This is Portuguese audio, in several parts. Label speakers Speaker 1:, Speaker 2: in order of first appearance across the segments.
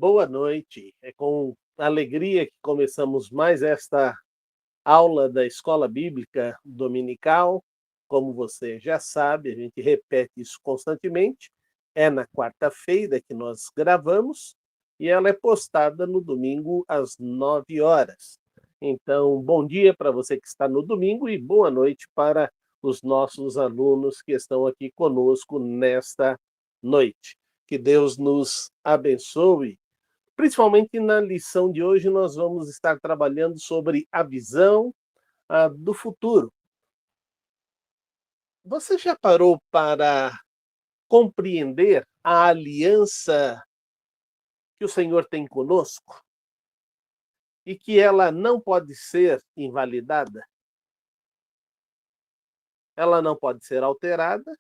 Speaker 1: Boa noite. É com alegria que começamos mais esta aula da Escola Bíblica Dominical. Como você já sabe, a gente repete isso constantemente. É na quarta-feira que nós gravamos e ela é postada no domingo às 9 horas. Então, bom dia para você que está no domingo e boa noite para os nossos alunos que estão aqui conosco nesta noite. Que Deus nos abençoe. Principalmente na lição de hoje, nós vamos estar trabalhando sobre a visão do futuro. Você já parou para compreender a aliança que o Senhor tem conosco e que ela não pode ser invalidada? Ela não pode ser alterada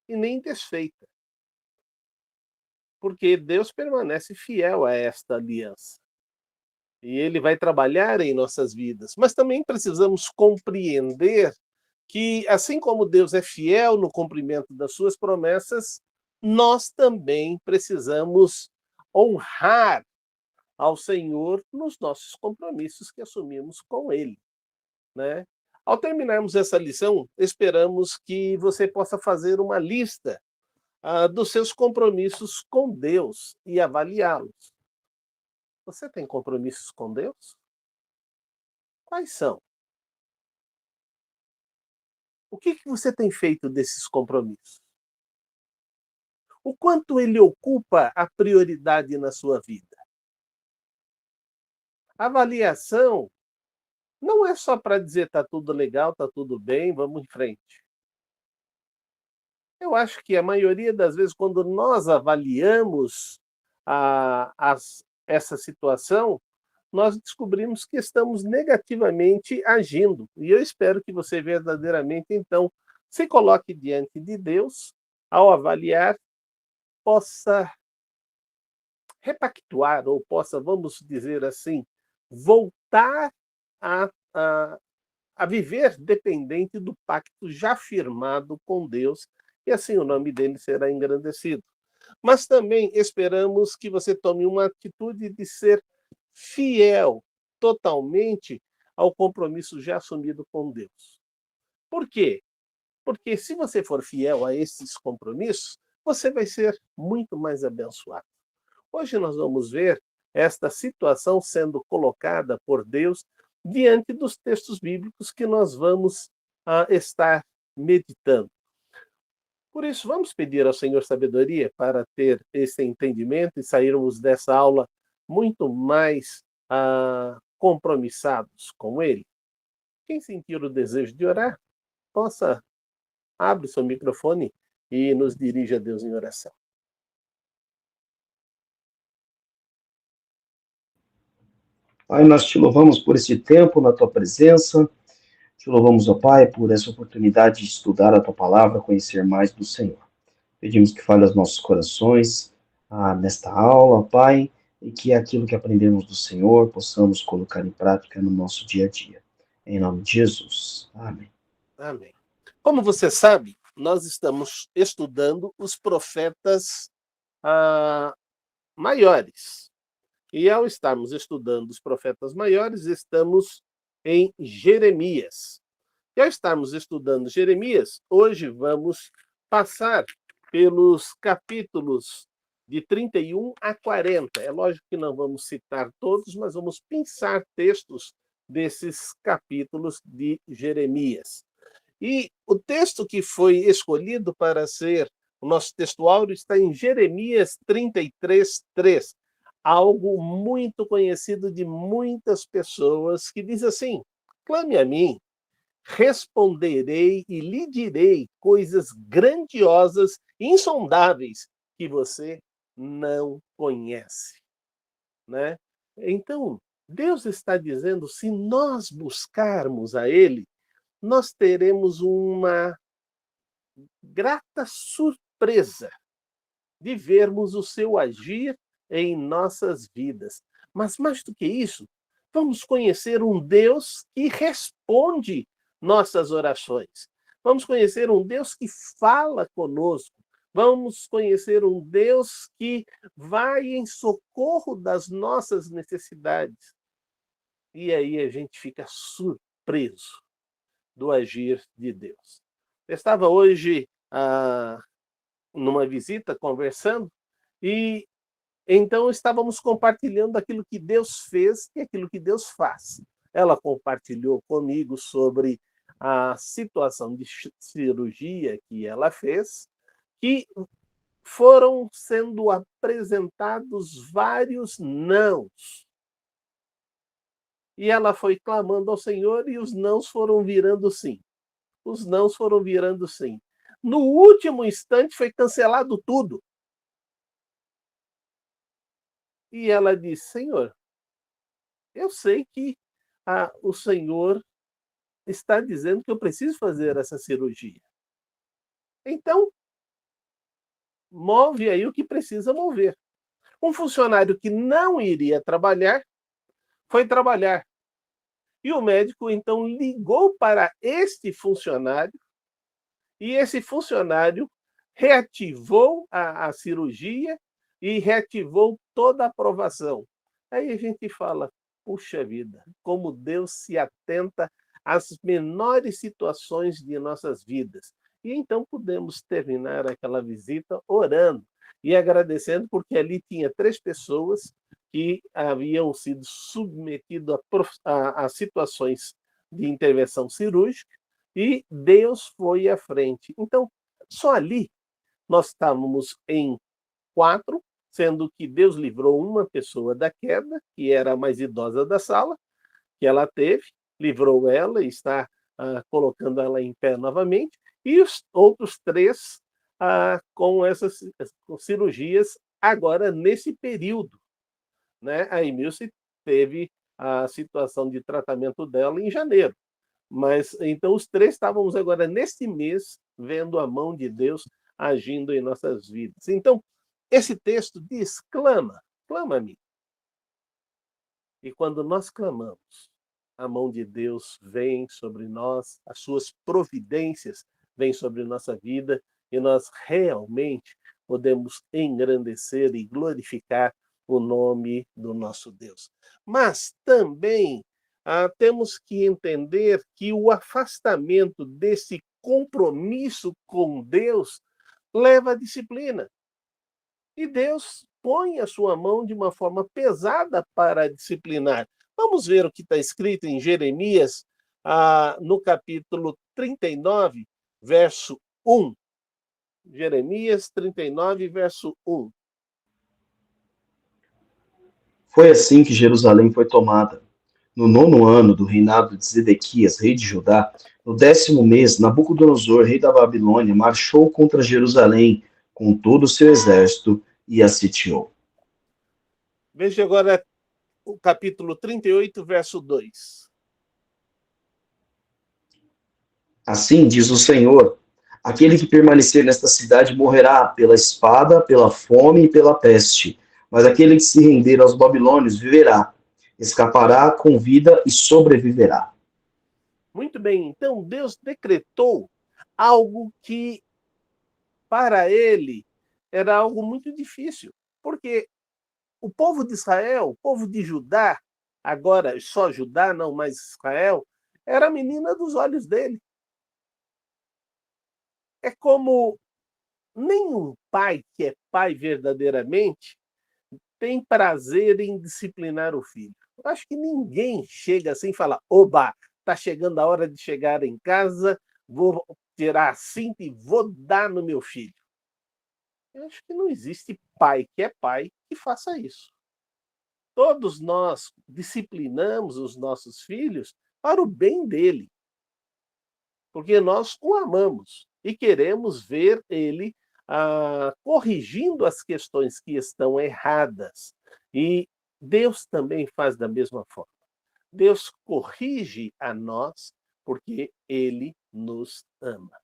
Speaker 1: e nem desfeita, porque Deus permanece fiel a esta aliança. E Ele vai trabalhar em nossas vidas. Mas também precisamos compreender que, assim como Deus é fiel no cumprimento das suas promessas, nós também precisamos honrar ao Senhor nos nossos compromissos que assumimos com Ele, né? Ao terminarmos essa lição, esperamos que você possa fazer uma lista dos seus compromissos com Deus e avaliá-los. Você tem compromissos com Deus? Quais são? O que você tem feito desses compromissos? O quanto ele ocupa a prioridade na sua vida? A avaliação não é só para dizer está tudo legal, está tudo bem, vamos em frente. Eu acho que a maioria das vezes, quando nós avaliamos essa situação, nós descobrimos que estamos negativamente agindo. E eu espero que você verdadeiramente, então, se coloque diante de Deus, ao avaliar, possa repactuar, ou possa, vamos dizer assim, voltar a viver dependente do pacto já firmado com Deus, e assim o nome dele será engrandecido. Mas também esperamos que você tome uma atitude de ser fiel totalmente ao compromisso já assumido com Deus. Por quê? Porque se você for fiel a esses compromissos, você vai ser muito mais abençoado. Hoje nós vamos ver esta situação sendo colocada por Deus diante dos textos bíblicos que nós vamos estar meditando. Por isso, vamos pedir ao Senhor sabedoria para ter esse entendimento e sairmos dessa aula muito mais compromissados com Ele. Quem sentir o desejo de orar, possa abrir seu microfone e nos dirija a Deus em oração.
Speaker 2: Pai, nós te louvamos por esse tempo na tua presença. Te louvamos, ó Pai, por essa oportunidade de estudar a tua palavra, conhecer mais do Senhor. Pedimos que fale aos nossos corações nesta aula, Pai, e que aquilo que aprendemos do Senhor possamos colocar em prática no nosso dia a dia. Em nome de Jesus. Amém.
Speaker 1: Amém. Como você sabe, nós estamos estudando os profetas maiores. E ao estarmos estudando os profetas maiores, estamos em Jeremias. E ao estarmos estudando Jeremias, hoje vamos passar pelos capítulos de 31 a 40. É lógico que não vamos citar todos, mas vamos pensar textos desses capítulos de Jeremias. E o texto que foi escolhido para ser o nosso texto áureo está em Jeremias 33, 3. Algo muito conhecido de muitas pessoas, que diz assim: clame a mim, responderei e lhe direi coisas grandiosas, insondáveis, que você não conhece, né? Então, Deus está dizendo, se nós buscarmos a Ele, nós teremos uma grata surpresa de vermos o seu agir em nossas vidas. Mas mais do que isso, vamos conhecer um Deus que responde nossas orações. Vamos conhecer um Deus que fala conosco, Vamos conhecer um Deus que vai em socorro das nossas necessidades. E aí a gente fica surpreso do agir de Deus. Eu estava hoje numa visita, conversando, e então estávamos compartilhando aquilo que Deus fez e aquilo que Deus faz. Ela compartilhou comigo sobre a situação de cirurgia que ela fez, que foram sendo apresentados vários nãos. E ela foi clamando ao Senhor e os nãos foram virando sim. Os nãos foram virando sim. No último instante foi cancelado tudo. E ela disse: Senhor, eu sei que o Senhor está dizendo que eu preciso fazer essa cirurgia. Então, move aí o que precisa mover. Um funcionário que não iria trabalhar, foi trabalhar. E o médico, então, ligou para este funcionário, e esse funcionário reativou a cirurgia e reativou toda a aprovação. Aí a gente fala, puxa vida, como Deus se atenta às menores situações de nossas vidas. E então podemos terminar aquela visita orando e agradecendo, porque ali tinha 3 pessoas que haviam sido submetidas a situações de intervenção cirúrgica, e Deus foi à frente. Então, só ali nós estávamos em 4, sendo que Deus livrou uma pessoa da queda, que era a mais idosa da sala, que ela teve, livrou ela e está colocando ela em pé novamente, e os outros 3 com essas cirurgias agora nesse período, né? A Emilce teve a situação de tratamento dela em janeiro. Mas então os 3 estávamos agora neste mês vendo a mão de Deus agindo em nossas vidas. Então, esse texto diz: clama, clama a mim. E quando nós clamamos, a mão de Deus vem sobre nós, as suas providências vêm sobre nossa vida, e nós realmente podemos engrandecer e glorificar o nome do nosso Deus. Mas também temos que entender que o afastamento desse compromisso com Deus leva à disciplina. E Deus põe a sua mão de uma forma pesada para disciplinar. Vamos ver o que está escrito em Jeremias, no capítulo 39, verso 1. Jeremias 39, verso 1.
Speaker 2: Foi assim que Jerusalém foi tomada. No 9º ano do reinado de Zedequias, rei de Judá, no 10º mês, Nabucodonosor, rei da Babilônia, marchou contra Jerusalém com todo o seu exército e a sitiou.
Speaker 1: Veja agora o capítulo 38, verso 2.
Speaker 2: Assim diz o Senhor: aquele que permanecer nesta cidade morrerá pela espada, pela fome e pela peste, mas aquele que se render aos babilônios viverá, escapará com vida e sobreviverá.
Speaker 1: Muito bem, então Deus decretou algo que para ele era algo muito difícil, porque o povo de Israel, o povo de Judá, agora só Judá, não mais Israel, era a menina dos olhos dele. É como nenhum pai que é pai verdadeiramente tem prazer em disciplinar o filho. Eu acho que ninguém chega assim e fala: oba, está chegando a hora de chegar em casa, vou tirar a cinta e vou dar no meu filho. Eu acho que não existe pai que é pai que faça isso. Todos nós disciplinamos os nossos filhos para o bem dele, porque nós o amamos e queremos ver ele corrigindo as questões que estão erradas. E Deus também faz da mesma forma. Deus corrige a nós porque ele nos ama.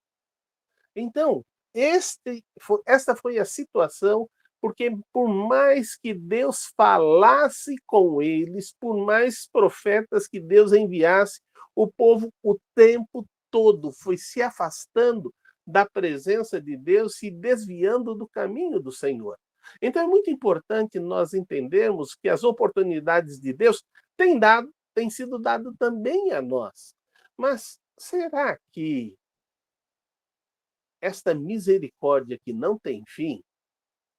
Speaker 1: Então, esta foi a situação, porque por mais que Deus falasse com eles, por mais profetas que Deus enviasse, o povo o tempo todo foi se afastando da presença de Deus, se desviando do caminho do Senhor. Então é muito importante nós entendermos que as oportunidades de Deus têm sido dado também a nós. Mas será que esta misericórdia que não tem fim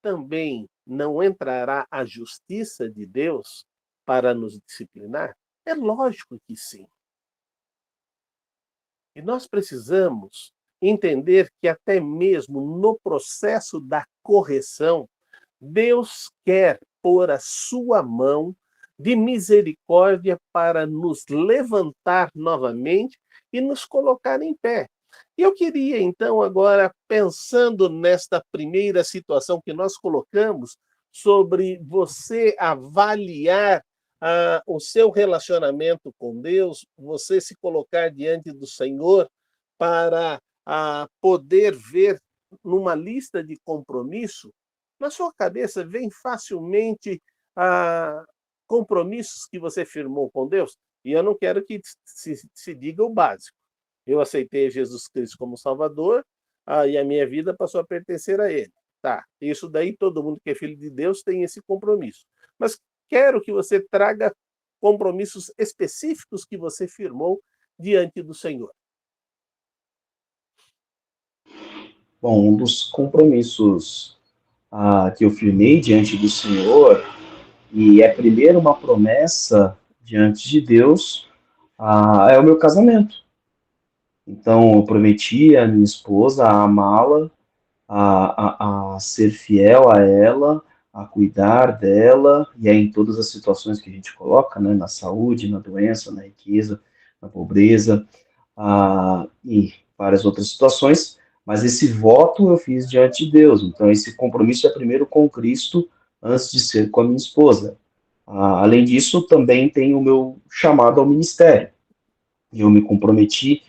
Speaker 1: também não entrará a justiça de Deus para nos disciplinar? É lógico que sim. E nós precisamos entender que até mesmo no processo da correção, Deus quer pôr a sua mão de misericórdia para nos levantar novamente e nos colocar em pé. E eu queria, então, agora, pensando nesta primeira situação que nós colocamos, sobre você avaliar o seu relacionamento com Deus, você se colocar diante do Senhor para poder ver numa lista de compromisso, na sua cabeça vem facilmente compromissos que você firmou com Deus. E eu não quero que se diga o básico. Eu aceitei Jesus Cristo como Salvador, e a minha vida passou a pertencer a Ele. Tá, isso daí todo mundo que é filho de Deus tem esse compromisso. Mas quero que você traga compromissos específicos que você firmou diante do Senhor.
Speaker 2: Bom, um dos compromissos que eu firmei diante do Senhor, e é primeiro uma promessa diante de Deus, é o meu casamento. Então, eu prometi à minha esposa a amá-la, a ser fiel a ela, a cuidar dela, e aí em todas as situações que a gente coloca, né, na saúde, na doença, na riqueza, na pobreza, e várias outras situações, mas esse voto eu fiz diante de Deus, então esse compromisso é primeiro com Cristo, antes de ser com a minha esposa. Além disso, também tem o meu chamado ao ministério, e eu me comprometi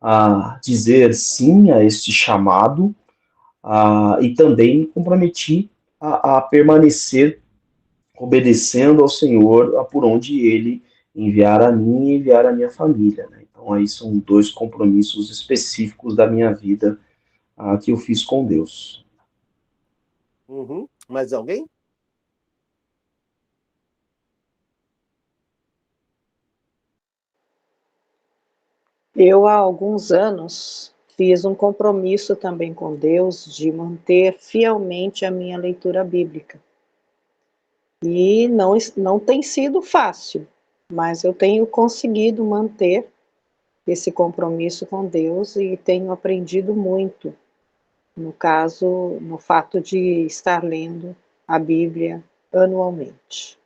Speaker 2: a dizer sim a este chamado, e também me comprometi a permanecer obedecendo ao Senhor por onde Ele enviar a mim e enviar a minha família, né? Então, aí são dois compromissos específicos da minha vida que eu fiz com Deus.
Speaker 1: Uhum. Mais alguém?
Speaker 3: Eu, há alguns anos, fiz um compromisso também com Deus de manter fielmente a minha leitura bíblica. E não tem sido fácil, mas eu tenho conseguido manter esse compromisso com Deus e tenho aprendido muito, no caso, no fato de estar lendo a Bíblia anualmente.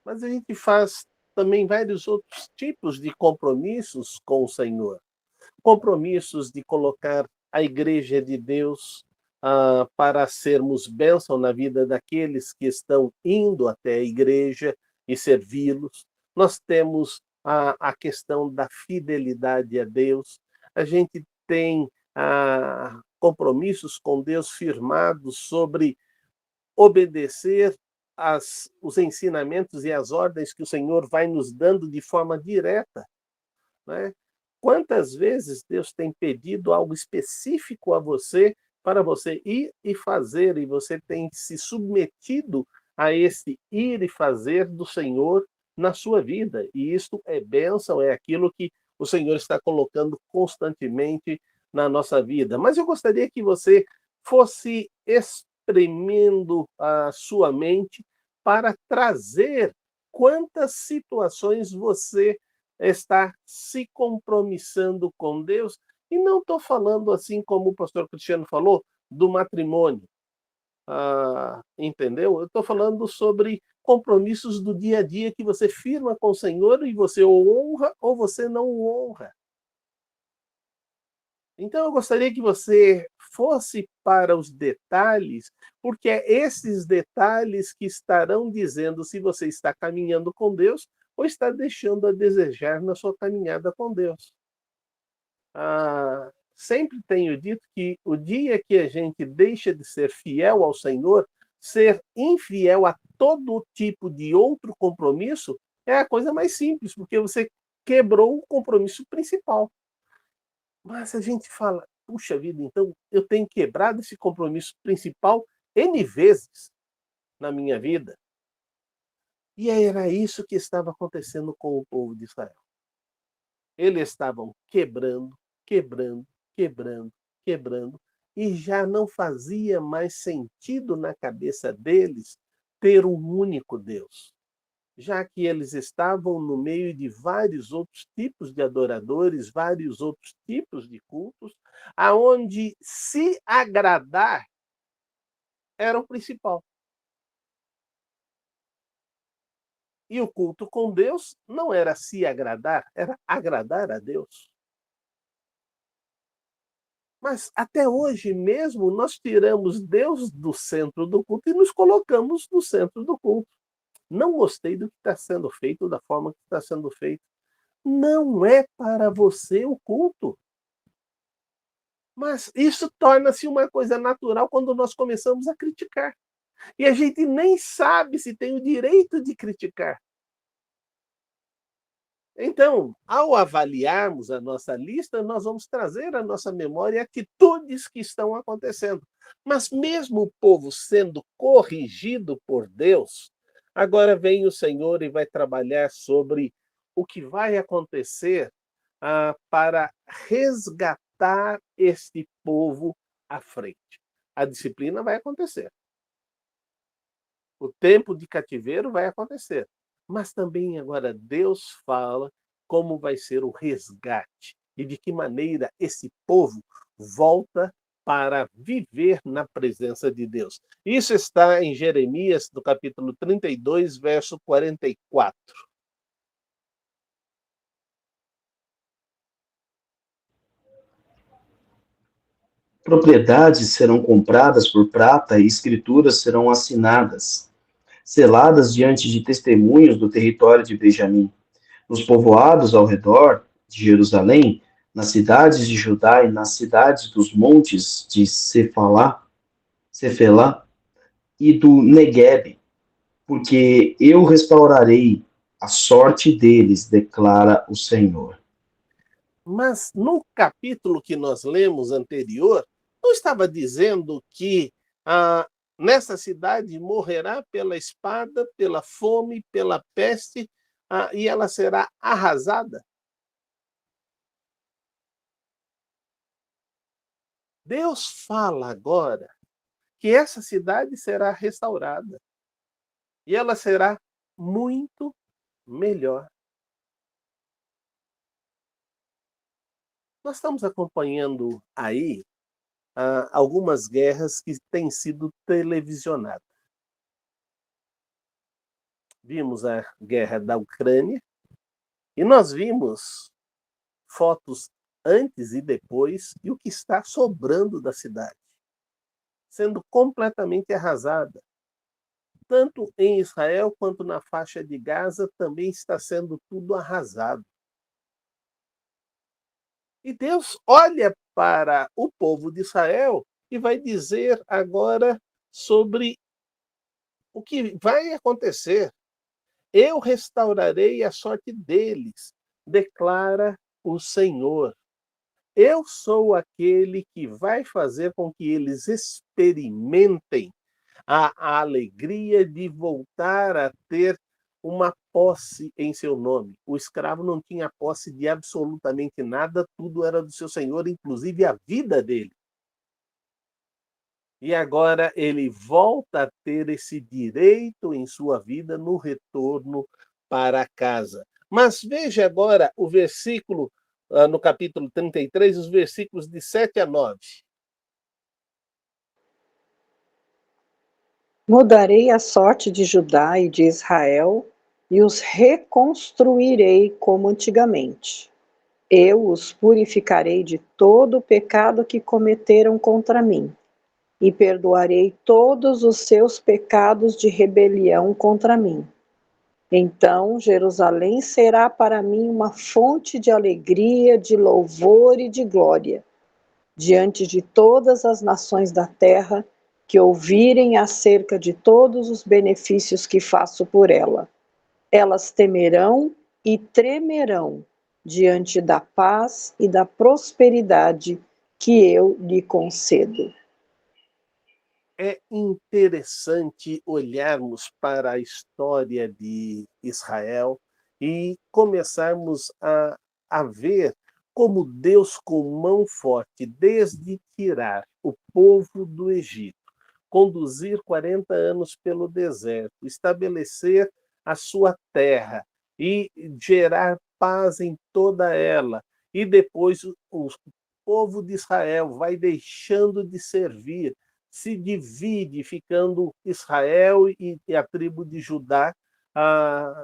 Speaker 1: Mas a gente faz também vários outros tipos de compromissos com o Senhor. Compromissos de colocar a Igreja de Deus para sermos bênção na vida daqueles que estão indo até a igreja e servi-los. Nós temos a questão da fidelidade a Deus. A gente tem compromissos com Deus firmados sobre obedecer os ensinamentos e as ordens que o Senhor vai nos dando de forma direta, né? Quantas vezes Deus tem pedido algo específico a você para você ir e fazer, e você tem se submetido a esse ir e fazer do Senhor na sua vida. E isto é bênção, é aquilo que o Senhor está colocando constantemente na nossa vida. Mas eu gostaria que você fosse espremendo a sua mente para trazer quantas situações você está se compromissando com Deus. E não estou falando assim como o pastor Cristiano falou, do matrimônio. Entendeu? Eu estou falando sobre compromissos do dia a dia que você firma com o Senhor e você o honra ou você não o honra. Então eu gostaria que você fosse para os detalhes, porque é esses detalhes que estarão dizendo se você está caminhando com Deus ou está deixando a desejar na sua caminhada com Deus. Sempre tenho dito que o dia que a gente deixa de ser fiel ao Senhor, ser infiel a todo tipo de outro compromisso, é a coisa mais simples, porque você quebrou o compromisso principal. Mas a gente fala, puxa vida, então eu tenho quebrado esse compromisso principal N vezes na minha vida. E era isso que estava acontecendo com o povo de Israel. Eles estavam quebrando, quebrando, quebrando, quebrando, e já não fazia mais sentido na cabeça deles ter um único Deus, já que eles estavam no meio de vários outros tipos de adoradores, vários outros tipos de cultos, aonde se agradar era o principal. E o culto com Deus não era se agradar, era agradar a Deus. Mas até hoje mesmo nós tiramos Deus do centro do culto e nos colocamos no centro do culto. Não gostei do que está sendo feito, da forma que está sendo feito. Não é para você o culto. Mas isso torna-se uma coisa natural quando nós começamos a criticar. E a gente nem sabe se tem o direito de criticar. Então, ao avaliarmos a nossa lista, nós vamos trazer à nossa memória atitudes que estão acontecendo. Mas mesmo o povo sendo corrigido por Deus, agora vem o Senhor e vai trabalhar sobre o que vai acontecer para resgatar este povo à frente. A disciplina vai acontecer. O tempo de cativeiro vai acontecer. Mas também agora Deus fala como vai ser o resgate e de que maneira esse povo volta para viver na presença de Deus. Isso está em Jeremias, no capítulo 32, verso 44.
Speaker 2: Propriedades serão compradas por prata e escrituras serão assinadas, seladas diante de testemunhos do território de Benjamim. Nos povoados ao redor de Jerusalém, nas cidades de Judá e nas cidades dos montes de Cefelá e do Neguebe, porque eu restaurarei a sorte deles, declara o Senhor.
Speaker 1: Mas no capítulo que nós lemos anterior, não estava dizendo que nessa cidade morrerá pela espada, pela fome, pela peste, e ela será arrasada? Deus fala agora que essa cidade será restaurada e ela será muito melhor. Nós estamos acompanhando aí algumas guerras que têm sido televisionadas. Vimos a guerra da Ucrânia e nós vimos fotos antes e depois e o que está sobrando da cidade, sendo completamente arrasada. Tanto em Israel quanto na faixa de Gaza também está sendo tudo arrasado. E Deus olha para o povo de Israel e vai dizer agora sobre o que vai acontecer. Eu restaurarei a sorte deles, declara o Senhor. Eu sou aquele que vai fazer com que eles experimentem a alegria de voltar a ter uma posse em seu nome. O escravo não tinha posse de absolutamente nada, tudo era do seu senhor, inclusive a vida dele. E agora ele volta a ter esse direito em sua vida no retorno para casa. Mas veja agora o versículo, no capítulo 33, os versículos de 7 a 9.
Speaker 3: Mudarei a sorte de Judá e de Israel e os reconstruirei como antigamente. Eu os purificarei de todo o pecado que cometeram contra mim e perdoarei todos os seus pecados de rebelião contra mim. Então Jerusalém será para mim uma fonte de alegria, de louvor e de glória, diante de todas as nações da terra que ouvirem acerca de todos os benefícios que faço por ela. Elas temerão e tremerão diante da paz e da prosperidade que eu lhe concedo.
Speaker 1: É interessante olharmos para a história de Israel e começarmos a ver como Deus, com mão forte, desde tirar o povo do Egito, conduzir 40 anos pelo deserto, estabelecer a sua terra e gerar paz em toda ela, e depois o povo de Israel vai deixando de servir, se divide, ficando Israel e a tribo de Judá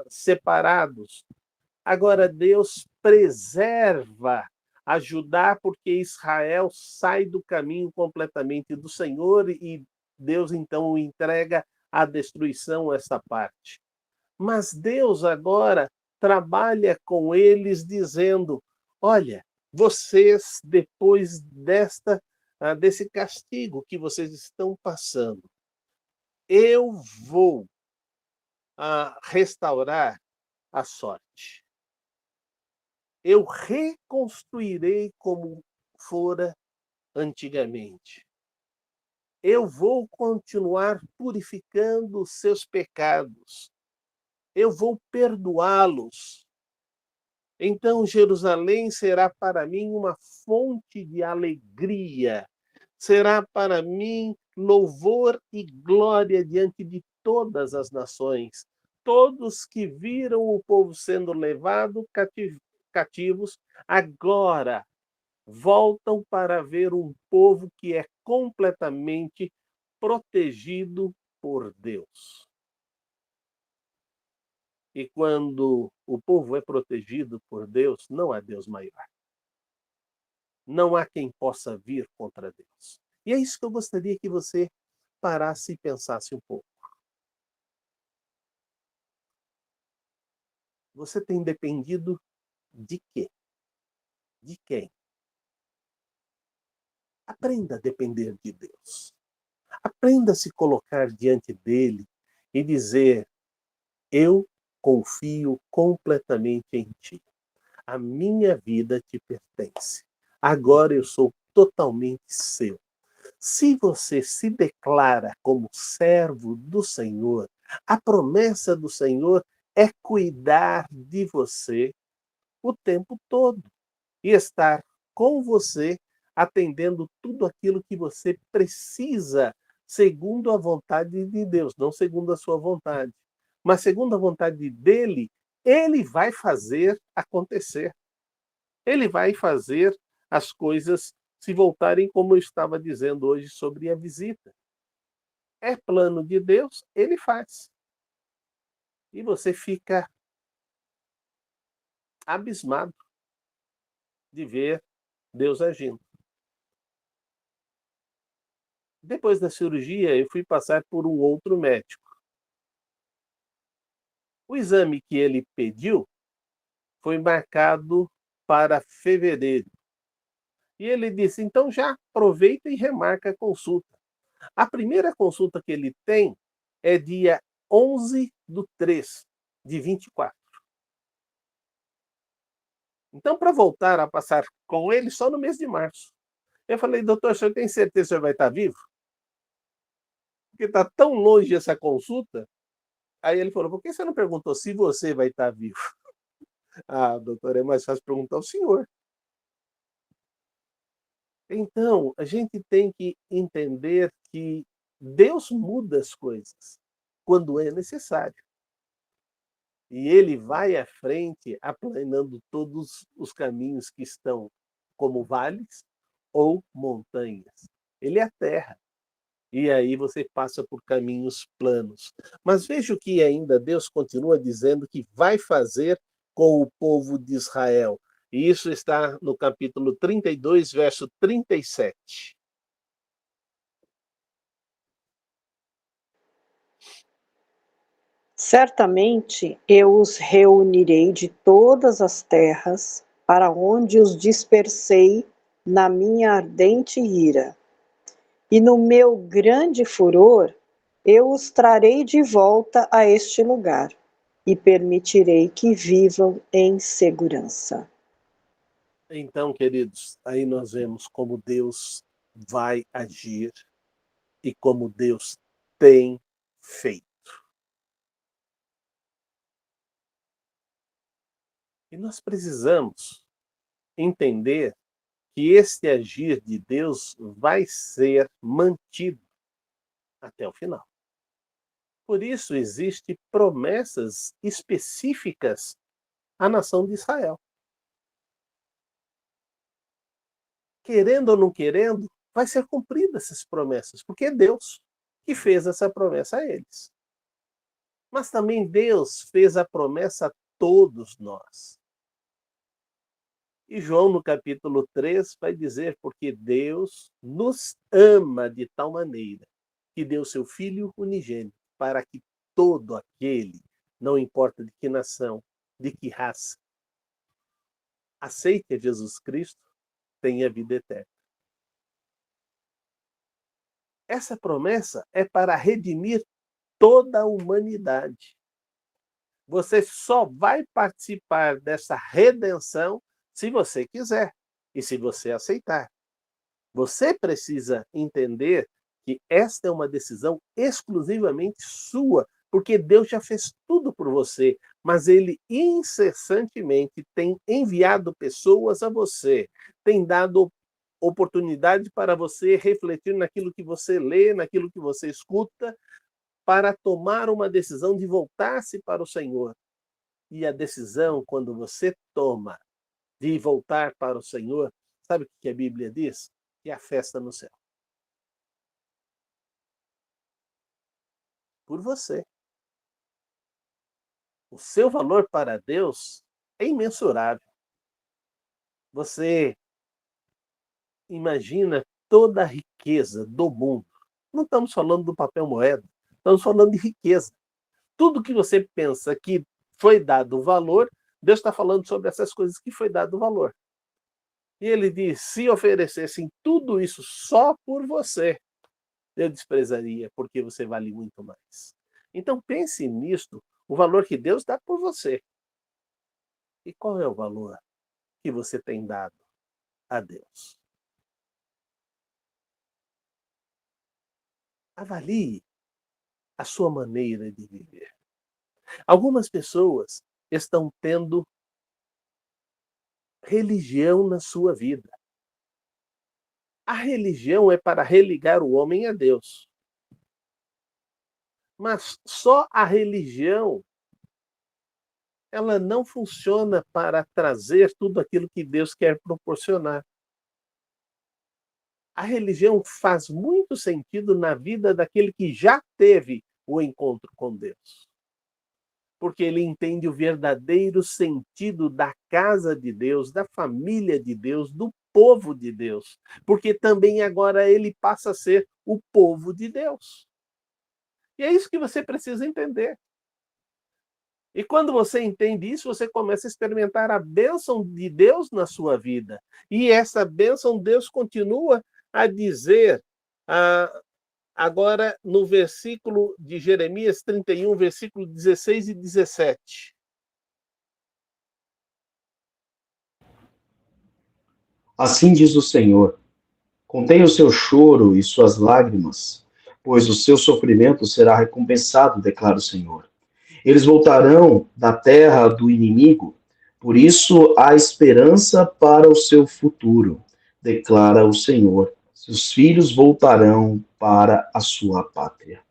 Speaker 1: separados. Agora, Deus preserva a Judá porque Israel sai do caminho completamente do Senhor e Deus então o entrega à destruição essa parte. Mas Deus agora trabalha com eles dizendo: olha, vocês depois desse castigo que vocês estão passando, eu vou restaurar a sorte. Eu reconstruirei como fora antigamente. Eu vou continuar purificando os seus pecados. Eu vou perdoá-los. Então Jerusalém será para mim uma fonte de alegria. Será para mim louvor e glória diante de todas as nações. Todos que viram o povo sendo levado cativos, agora voltam para ver um povo que é completamente protegido por Deus. E quando o povo é protegido por Deus, não há Deus maior. Não há quem possa vir contra Deus. E é isso que eu gostaria que você parasse e pensasse um pouco. Você tem dependido de quê? De quem? Aprenda a depender de Deus. Aprenda a se colocar diante dele e dizer: eu confio completamente em ti. A minha vida te pertence. Agora eu sou totalmente seu. Se você se declara como servo do Senhor, a promessa do Senhor é cuidar de você o tempo todo e estar com você, atendendo tudo aquilo que você precisa, segundo a vontade de Deus, não segundo a sua vontade, mas segundo a vontade dele, ele vai fazer acontecer. Ele vai fazer as coisas se voltarem, como eu estava dizendo hoje sobre a visita. É plano de Deus, ele faz. E você fica abismado de ver Deus agindo. Depois da cirurgia, eu fui passar por um outro médico. O exame que ele pediu foi marcado para fevereiro. E ele disse: então já aproveita e remarca a consulta. A primeira consulta que ele tem é dia 11/3 de 24. Então, para voltar a passar com ele, só no mês de março. Eu falei: doutor, o senhor tem certeza que o senhor vai estar vivo? Porque está tão longe essa consulta. Aí ele falou: por que você não perguntou se você vai estar vivo? Ah, doutor, é mais fácil perguntar ao senhor. Então, a gente tem que entender que Deus muda as coisas quando é necessário. E ele vai à frente aplanando todos os caminhos que estão como vales ou montanhas. Ele é a terra. E aí você passa por caminhos planos. Mas veja o que ainda Deus continua dizendo que vai fazer com o povo de Israel. E isso está no capítulo 32, verso 37.
Speaker 3: Certamente eu os reunirei de todas as terras para onde os dispersei na minha ardente ira. E no meu grande furor, eu os trarei de volta a este lugar e permitirei que vivam em segurança.
Speaker 1: Então, queridos, aí nós vemos como Deus vai agir e como Deus tem feito. E nós precisamos entender que este agir de Deus vai ser mantido até o final. Por isso, existem promessas específicas à nação de Israel. Querendo ou não querendo, vai ser cumprida essas promessas, porque é Deus que fez essa promessa a eles. Mas também Deus fez a promessa a todos nós. E João, no capítulo 3, vai dizer: porque Deus nos ama de tal maneira que deu seu Filho unigênito, para que todo aquele, não importa de que nação, de que raça, aceite a Jesus Cristo, tenha vida eterna. Essa promessa é para redimir toda a humanidade. Você só vai participar dessa redenção se você quiser e se você aceitar. Você precisa entender que esta é uma decisão exclusivamente sua, porque Deus já fez tudo por você, mas Ele incessantemente tem enviado pessoas a você, tem dado oportunidade para você refletir naquilo que você lê, naquilo que você escuta, para tomar uma decisão de voltar-se para o Senhor. E a decisão, quando você toma de voltar para o Senhor, sabe o que a Bíblia diz? Que é a festa no céu. Por você. O seu valor para Deus é imensurável. Você imagina toda a riqueza do mundo. Não estamos falando do papel moeda, estamos falando de riqueza. Tudo que você pensa que foi dado valor, Deus está falando sobre essas coisas que foi dado valor. E ele diz: se oferecessem tudo isso só por você, eu desprezaria, porque você vale muito mais. Então pense nisto, o valor que Deus dá por você. E qual é o valor que você tem dado a Deus? Avalie a sua maneira de viver. Algumas pessoas estão tendo religião na sua vida. A religião é para religar o homem a Deus. Mas só a religião, ela não funciona para trazer tudo aquilo que Deus quer proporcionar. A religião faz muito sentido na vida daquele que já teve o encontro com Deus. Porque ele entende o verdadeiro sentido da casa de Deus, da família de Deus, do povo de Deus. Porque também agora ele passa a ser o povo de Deus. E é isso que você precisa entender. E quando você entende isso, você começa a experimentar a bênção de Deus na sua vida. E essa bênção, Deus continua a dizer, agora no versículo de Jeremias 31, versículo 16 e 17.
Speaker 2: Assim diz o Senhor: contém o seu choro e suas lágrimas, pois o seu sofrimento será recompensado, declara o Senhor. Eles voltarão da terra do inimigo, por isso há esperança para o seu futuro, declara o Senhor. Seus filhos voltarão para a sua pátria.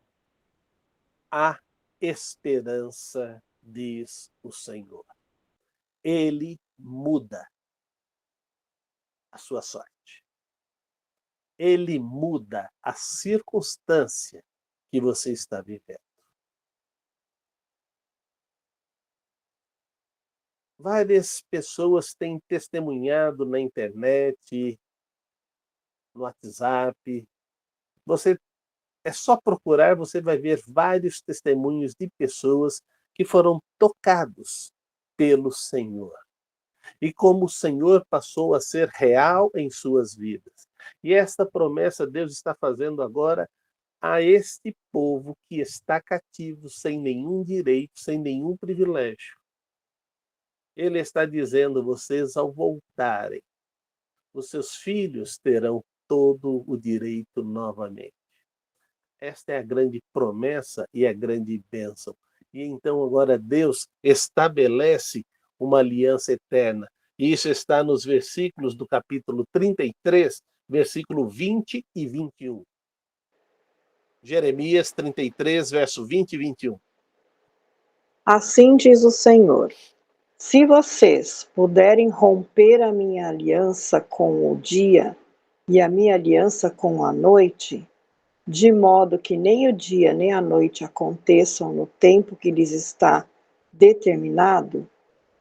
Speaker 1: Há esperança, diz o Senhor. Ele muda a sua sorte. Ele muda a circunstância que você está vivendo. Várias pessoas têm testemunhado na internet, no WhatsApp. É só procurar, você vai ver vários testemunhos de pessoas que foram tocados pelo Senhor. E como o Senhor passou a ser real em suas vidas. E esta promessa Deus está fazendo agora a este povo que está cativo, sem nenhum direito, sem nenhum privilégio. Ele está dizendo: vocês, ao voltarem os seus filhos terão todo o direito novamente. Esta é a grande promessa e a grande bênção. E então agora Deus estabelece uma aliança eterna. E isso está nos versículos do capítulo 33, versículo 20 e 21. Jeremias 33, verso 20 e 21.
Speaker 3: Assim diz o Senhor: se vocês puderem romper a minha aliança com o dia e a minha aliança com a noite, de modo que nem o dia nem a noite aconteçam no tempo que lhes está determinado,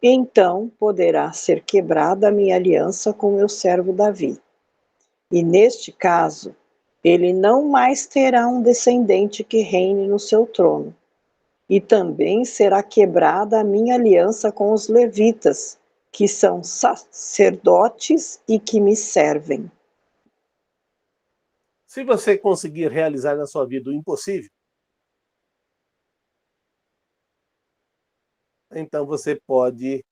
Speaker 3: então poderá ser quebrada a minha aliança com meu servo Davi. E neste caso, ele não mais terá um descendente que reine no seu trono. E também será quebrada a minha aliança com os levitas, que são sacerdotes e que me servem.
Speaker 1: Se você conseguir realizar na sua vida o impossível, então você pode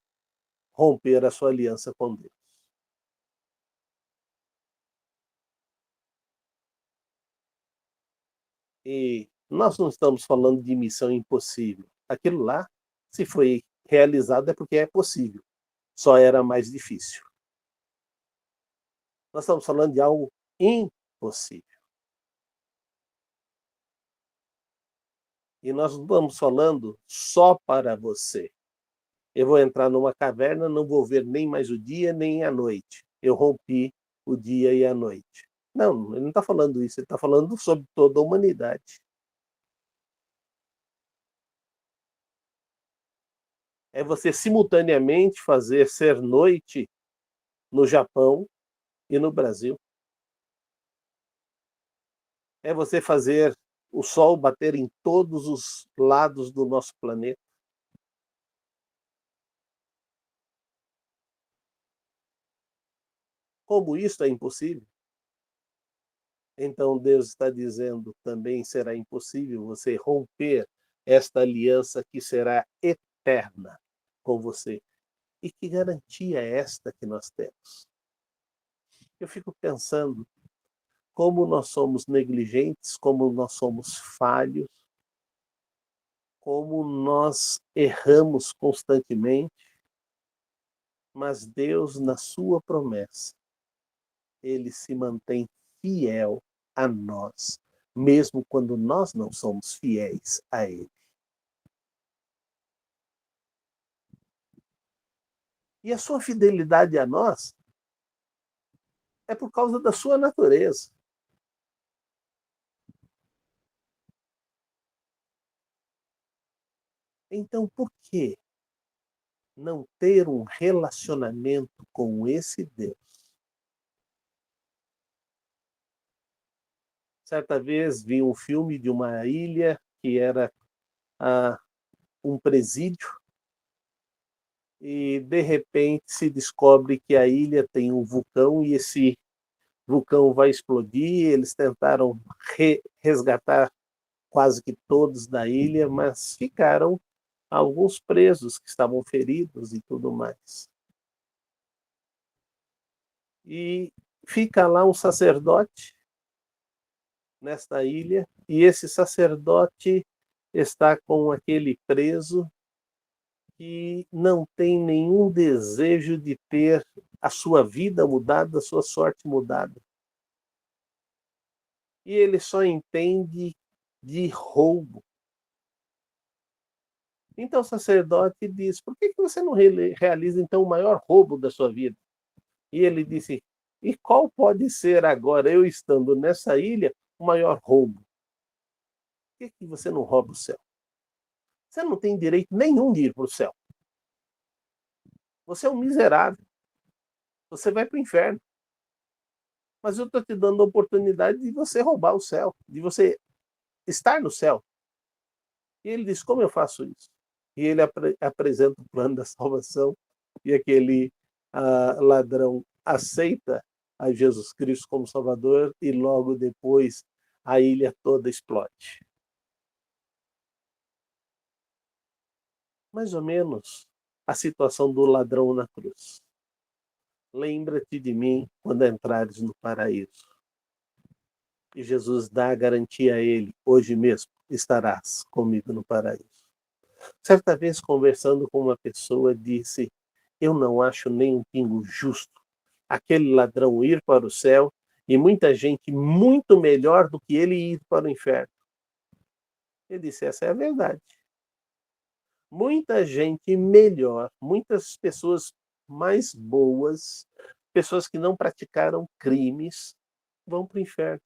Speaker 1: romper a sua aliança com Deus. E nós não estamos falando de missão impossível. Aquilo lá, se foi realizado, é porque é possível. Só era mais difícil. Nós estamos falando de algo impossível. E nós não estamos falando só para você. Eu vou entrar numa caverna, não vou ver nem mais o dia, nem a noite. Eu rompi o dia e a noite. Não, ele não está falando isso. Ele está falando sobre toda a humanidade. É você simultaneamente fazer ser noite no Japão e no Brasil. É você fazer o sol bater em todos os lados do nosso planeta. Como isso é impossível? Então Deus está dizendo também será impossível você romper esta aliança que será eterna com você. E que garantia é esta que nós temos? Eu fico pensando como nós somos negligentes, como nós somos falhos, como nós erramos constantemente, mas Deus, na sua promessa, ele se mantém fiel a nós, mesmo quando nós não somos fiéis a ele. E a sua fidelidade a nós é por causa da sua natureza. Então, por que não ter um relacionamento com esse Deus? Certa vez vi um filme de uma ilha que era um presídio e, de repente, se descobre que a ilha tem um vulcão e esse vulcão vai explodir. Eles tentaram resgatar quase que todos da ilha, mas ficaram alguns presos que estavam feridos e tudo mais. E fica lá um sacerdote nesta ilha, e esse sacerdote está com aquele preso que não tem nenhum desejo de ter a sua vida mudada, a sua sorte mudada. E ele só entende de roubo. Então o sacerdote diz: por que você não realiza então o maior roubo da sua vida? E ele disse: e qual pode ser agora, eu estando nessa ilha, o maior roubo? Por que você não rouba o céu? Você não tem direito nenhum de ir para o céu. Você é um miserável. Você vai para o inferno. Mas eu estou te dando a oportunidade de você roubar o céu, de você estar no céu. E ele diz: como eu faço isso? E ele apresenta o plano da salvação, e aquele ladrão aceita a Jesus Cristo como Salvador, e logo depois a ilha toda explode. Mais ou menos a situação do ladrão na cruz. lembra-te de mim quando entrares no paraíso. E Jesus dá a garantia a ele, hoje mesmo estarás comigo no paraíso. Certa vez, conversando com uma pessoa, disse, eu não acho nem um pingo justo aquele ladrão ir para o céu e muita gente muito melhor do que ele ir para o inferno. Ele disse, essa é a verdade. Muita gente melhor, muitas pessoas mais boas, pessoas que não praticaram crimes, vão para o inferno.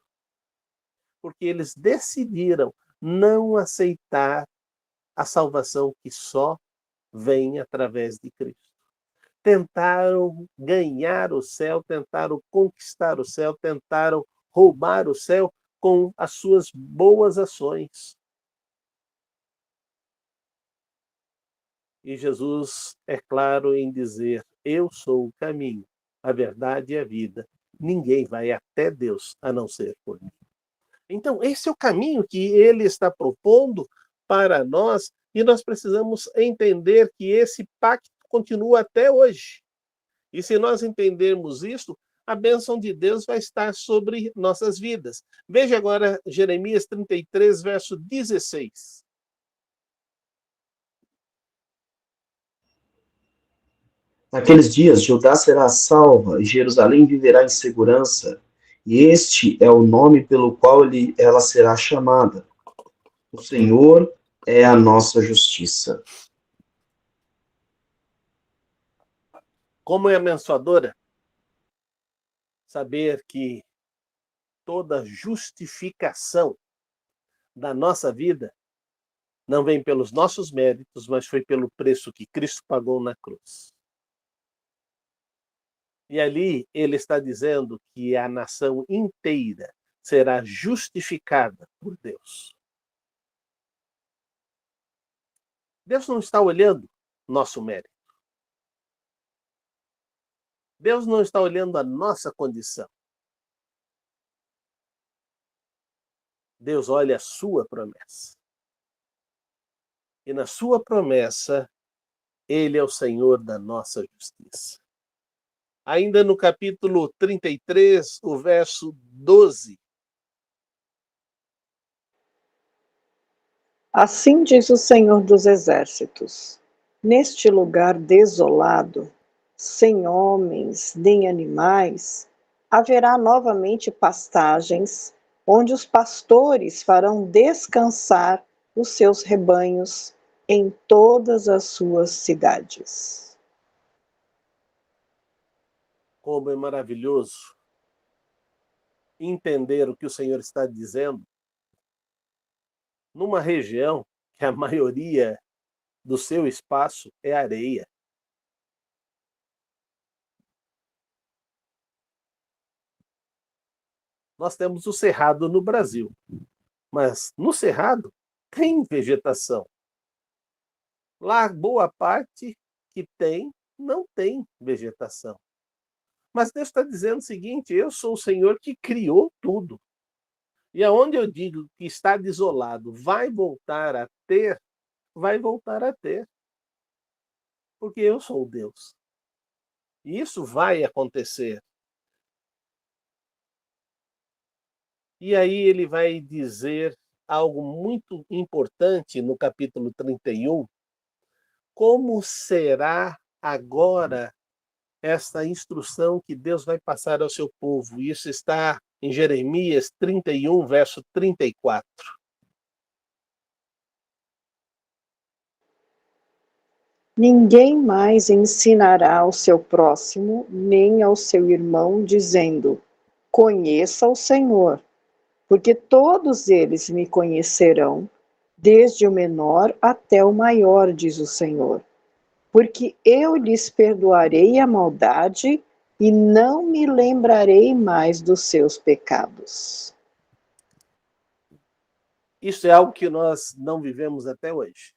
Speaker 1: Porque eles decidiram não aceitar a salvação que só vem através de Cristo. Tentaram ganhar o céu, tentaram conquistar o céu, tentaram roubar o céu com as suas boas ações. E Jesus é claro em dizer, eu sou o caminho, a verdade e a vida. Ninguém vai até Deus a não ser por mim. Então, esse é o caminho que ele está propondo para nós e nós precisamos entender que esse pacto continua até hoje. E se nós entendermos isso, a bênção de Deus vai estar sobre nossas vidas. Veja agora Jeremias 33, verso 16.
Speaker 2: Naqueles dias, Judá será salva e Jerusalém viverá em segurança, e este é o nome pelo qual ela será chamada. O Senhor é a nossa justiça.
Speaker 1: Como é abençoadora saber que toda justificação da nossa vida não vem pelos nossos méritos, mas foi pelo preço que Cristo pagou na cruz. E ali ele está dizendo que a nação inteira será justificada por Deus. Deus não está olhando nosso mérito. Deus não está olhando a nossa condição. Deus olha a sua promessa. E na sua promessa, ele é o Senhor da nossa justiça. Ainda no capítulo 33, o verso 12.
Speaker 3: Assim diz o Senhor dos Exércitos: neste lugar desolado, sem homens nem animais, haverá novamente pastagens, onde os pastores farão descansar os seus rebanhos em todas as suas cidades.
Speaker 1: Como é maravilhoso entender o que o Senhor está dizendo numa região que a maioria do seu espaço é areia. Nós temos o cerrado no Brasil, mas no cerrado tem vegetação. Lá, boa parte que tem, não tem vegetação. Mas Deus está dizendo o seguinte, eu sou o Senhor que criou tudo. E aonde eu digo que está desolado, vai voltar a ter, vai voltar a ter. Porque eu sou Deus. E isso vai acontecer. E aí ele vai dizer algo muito importante no capítulo 31, como será agora esta instrução que Deus vai passar ao seu povo. Isso está em Jeremias 31, verso 34.
Speaker 3: Ninguém mais ensinará ao seu próximo, nem ao seu irmão, dizendo: conheça o Senhor, porque todos eles me conhecerão, desde o menor até o maior, diz o Senhor. Porque eu lhes perdoarei a maldade e não me lembrarei mais dos seus pecados.
Speaker 1: Isso é algo que nós não vivemos até hoje.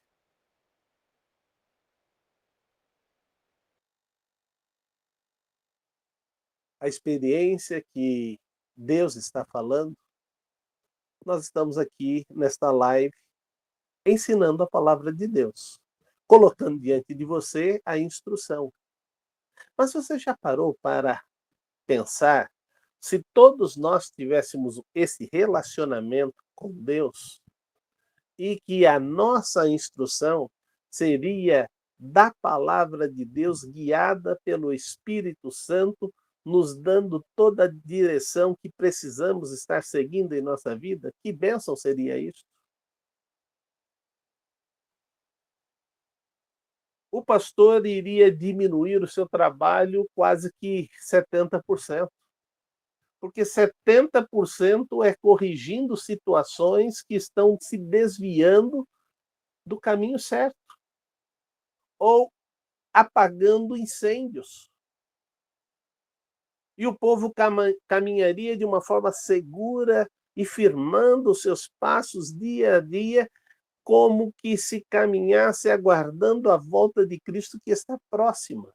Speaker 1: A experiência que Deus está falando, nós estamos aqui nesta live ensinando a palavra de Deus, colocando diante de você a instrução. Mas você já parou para pensar se todos nós tivéssemos esse relacionamento com Deus e que a nossa instrução seria da palavra de Deus, guiada pelo Espírito Santo, nos dando toda a direção que precisamos estar seguindo em nossa vida? Que bênção seria isso? O pastor iria diminuir o seu trabalho quase que 70%, porque 70% é corrigindo situações que estão se desviando do caminho certo, ou apagando incêndios. E o povo caminharia de uma forma segura e firmando os seus passos dia a dia, como que se caminhasse aguardando a volta de Cristo que está próxima.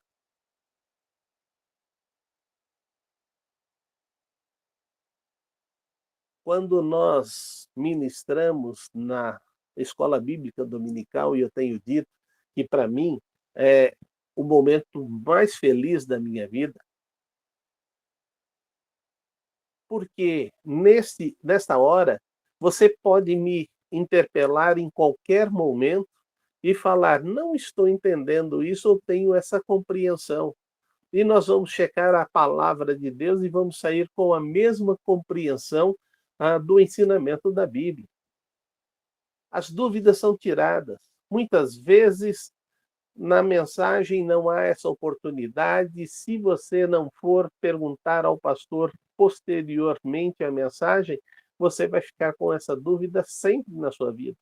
Speaker 1: Quando nós ministramos na escola bíblica dominical, e eu tenho dito que para mim é o momento mais feliz da minha vida, porque nesta hora você pode me interpelar em qualquer momento e falar: não estou entendendo isso, ou tenho essa compreensão. E nós vamos checar a palavra de Deus e vamos sair com a mesma compreensão do ensinamento da Bíblia. As dúvidas são tiradas. Muitas vezes, na mensagem não há essa oportunidade. Se você não for perguntar ao pastor posteriormente à mensagem, você vai ficar com essa dúvida sempre na sua vida.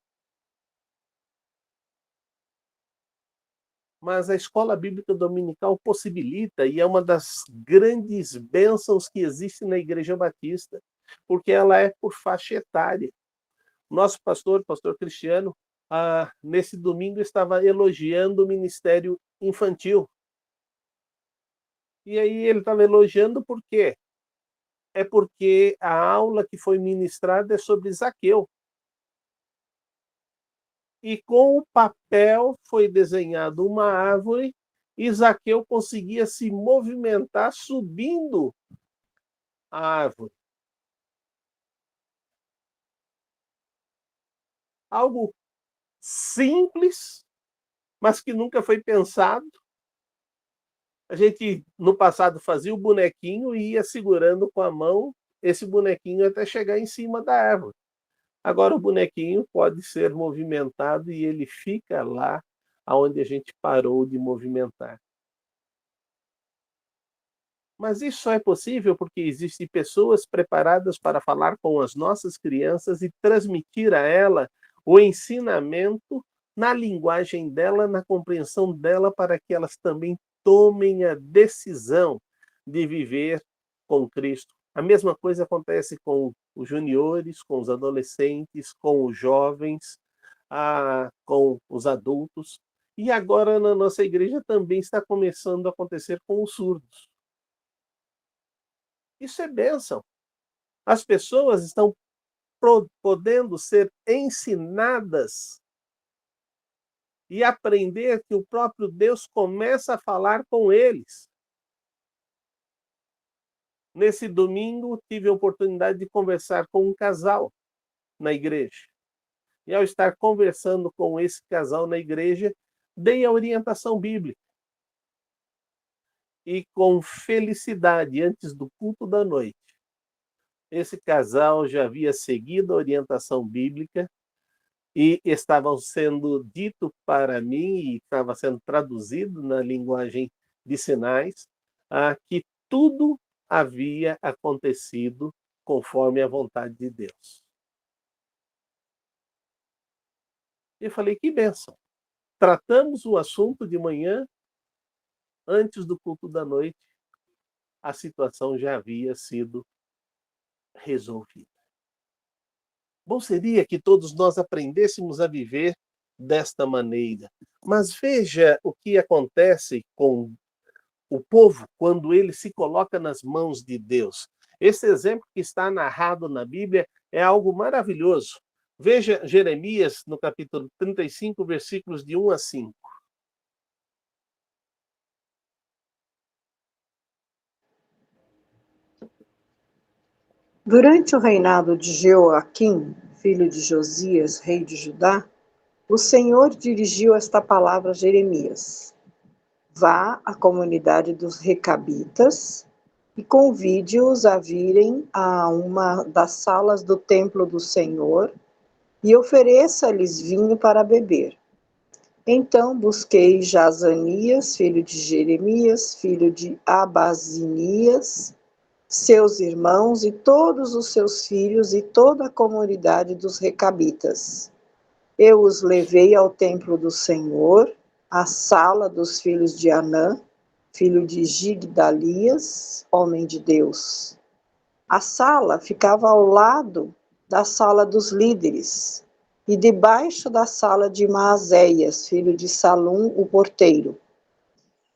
Speaker 1: Mas a escola bíblica dominical possibilita, e é uma das grandes bênçãos que existe na Igreja Batista, porque ela é por faixa etária. Nosso pastor Cristiano, nesse domingo estava elogiando o ministério infantil. E aí ele estava elogiando por quê? É porque a aula que foi ministrada é sobre Zaqueu. E com o papel foi desenhado uma árvore e Zaqueu conseguia se movimentar subindo a árvore. Algo simples, mas que nunca foi pensado. A gente, no passado, fazia o bonequinho e ia segurando com a mão esse bonequinho até chegar em cima da árvore. Agora o bonequinho pode ser movimentado e ele fica lá onde a gente parou de movimentar. Mas isso só é possível porque existem pessoas preparadas para falar com as nossas crianças e transmitir a ela o ensinamento na linguagem dela, na compreensão dela, para que elas também tomem a decisão de viver com Cristo. A mesma coisa acontece com os juniores, com os adolescentes, com os jovens, com os adultos. E agora na nossa igreja também está começando a acontecer com os surdos. Isso é bênção. As pessoas estão podendo ser ensinadas e aprender que o próprio Deus começa a falar com eles. Nesse domingo, tive a oportunidade de conversar com um casal na igreja. E ao estar conversando com esse casal na igreja, dei a orientação bíblica. E com felicidade, antes do culto da noite, esse casal já havia seguido a orientação bíblica e estavam sendo dito para mim, e estava sendo traduzido na linguagem de sinais, que tudo havia acontecido conforme a vontade de Deus. Eu falei: que bênção. Tratamos o assunto de manhã, antes do culto da noite, a situação já havia sido resolvida. Bom seria que todos nós aprendêssemos a viver desta maneira. Mas veja o que acontece com o povo quando ele se coloca nas mãos de Deus. Esse exemplo que está narrado na Bíblia é algo maravilhoso. Veja Jeremias, no capítulo 35, versículos de 1 a 5.
Speaker 3: Durante o reinado de Jeoaquim, filho de Josias, rei de Judá, o Senhor dirigiu esta palavra a Jeremias: Vá à comunidade dos Recabitas e convide-os a virem a uma das salas do templo do Senhor e ofereça-lhes vinho para beber. Então busquei Jazanias, filho de Jeremias, filho de Abazinias, seus irmãos e todos os seus filhos e toda a comunidade dos Recabitas. Eu os levei ao templo do Senhor, à sala dos filhos de Anã, filho de Gigdalias, homem de Deus. A sala ficava ao lado da sala dos líderes e debaixo da sala de Maazéias, filho de Salum, o porteiro.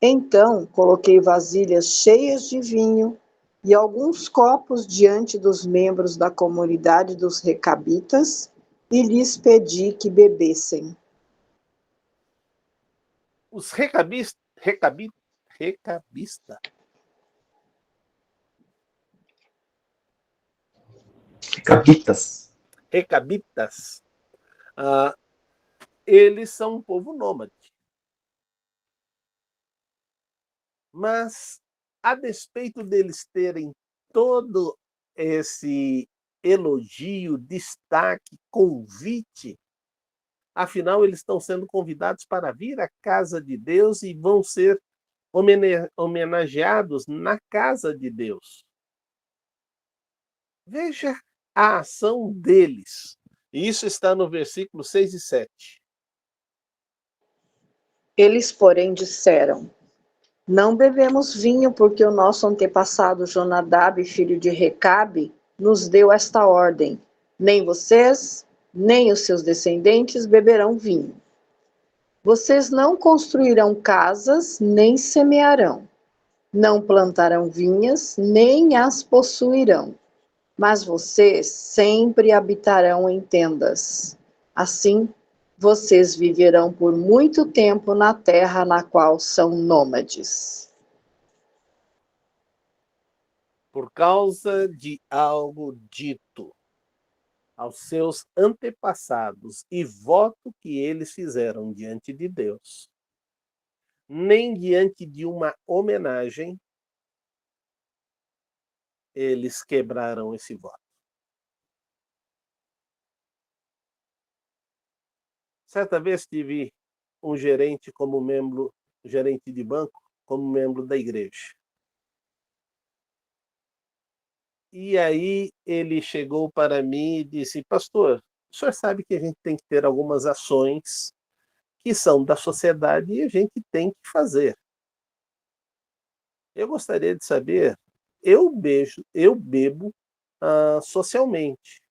Speaker 3: Então coloquei vasilhas cheias de vinho e alguns copos diante dos membros da comunidade dos Recabitas e lhes pedi que bebessem.
Speaker 1: Os recabista,
Speaker 2: Recabitas.
Speaker 1: recabitas, ah, eles são um povo nômade. Mas, a despeito deles terem todo esse elogio, destaque, convite, afinal, eles estão sendo convidados para vir à casa de Deus e vão ser homenageados na casa de Deus. Veja a ação deles. Isso está no versículo 6 e 7.
Speaker 3: Eles, porém, disseram: Não bebemos vinho, porque o nosso antepassado Jonadab, filho de Recabe, nos deu esta ordem: nem vocês, nem os seus descendentes beberão vinho. Vocês não construirão casas, nem semearão. Não plantarão vinhas, nem as possuirão. Mas vocês sempre habitarão em tendas. Assim, vocês viverão por muito tempo na terra na qual são nômades.
Speaker 1: Por causa de algo dito aos seus antepassados e voto que eles fizeram diante de Deus, nem diante de uma homenagem, eles quebraram esse voto. Certa vez tive um gerente como membro, gerente de banco, como membro da igreja. E aí ele chegou para mim e disse: Pastor, o senhor sabe que a gente tem que ter algumas ações que são da sociedade e a gente tem que fazer. Eu gostaria de saber, eu bebo socialmente.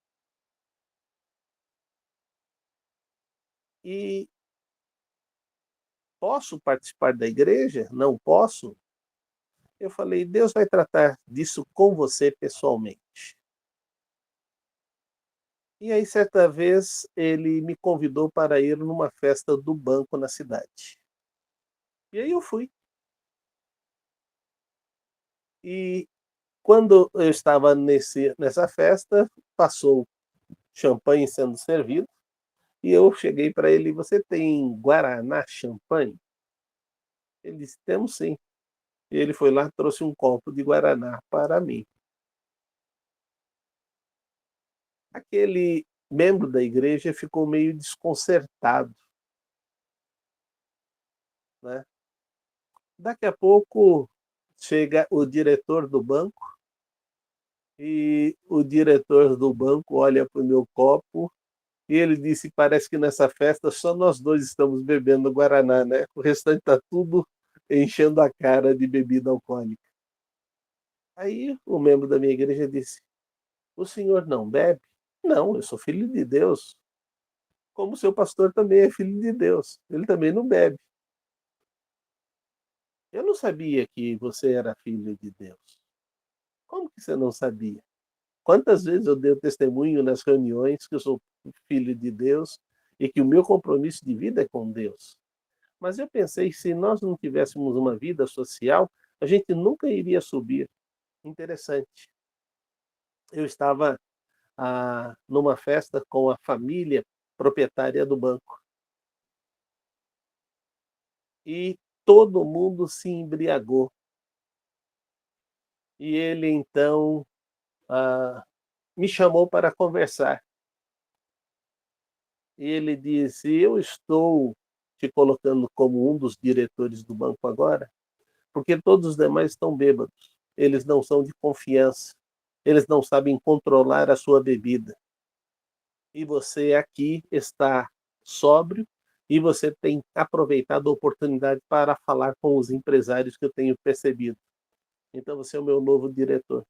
Speaker 1: E posso participar da igreja? Não posso? Eu falei: Deus vai tratar disso com você pessoalmente. E aí, certa vez, ele me convidou para ir numa festa do banco na cidade. E aí eu fui. E quando eu estava nessa festa, passou champanhe sendo servido, e eu cheguei para ele: Você tem Guaraná champanhe? Ele disse: Temos sim. E ele foi lá e trouxe um copo de Guaraná para mim. Aquele membro da igreja ficou meio desconcertado, né? Daqui a pouco chega o diretor do banco e o diretor do banco olha para o meu copo e ele disse: Parece que nessa festa só nós dois estamos bebendo Guaraná, né? O restante está tudo enchendo a cara de bebida alcoólica. Aí o membro da minha igreja disse: O senhor não bebe? Não, eu sou filho de Deus. Como o seu pastor também é filho de Deus. Ele também não bebe. Eu não sabia que você era filho de Deus. Como que você não sabia? Quantas vezes eu dei o testemunho nas reuniões que eu sou filho de Deus e que o meu compromisso de vida é com Deus. Mas eu pensei, se nós não tivéssemos uma vida social, a gente nunca iria subir. Interessante. eu estava numa festa com a família proprietária do banco. E todo mundo se embriagou. E ele, então, me chamou para conversar. E ele disse: eu estou te colocando como um dos diretores do banco agora, porque todos os demais estão bêbados. Eles não são de confiança. Eles não sabem controlar a sua bebida. E você aqui está sóbrio e você tem aproveitado a oportunidade para falar com os empresários que eu tenho percebido. Então você é o meu novo diretor.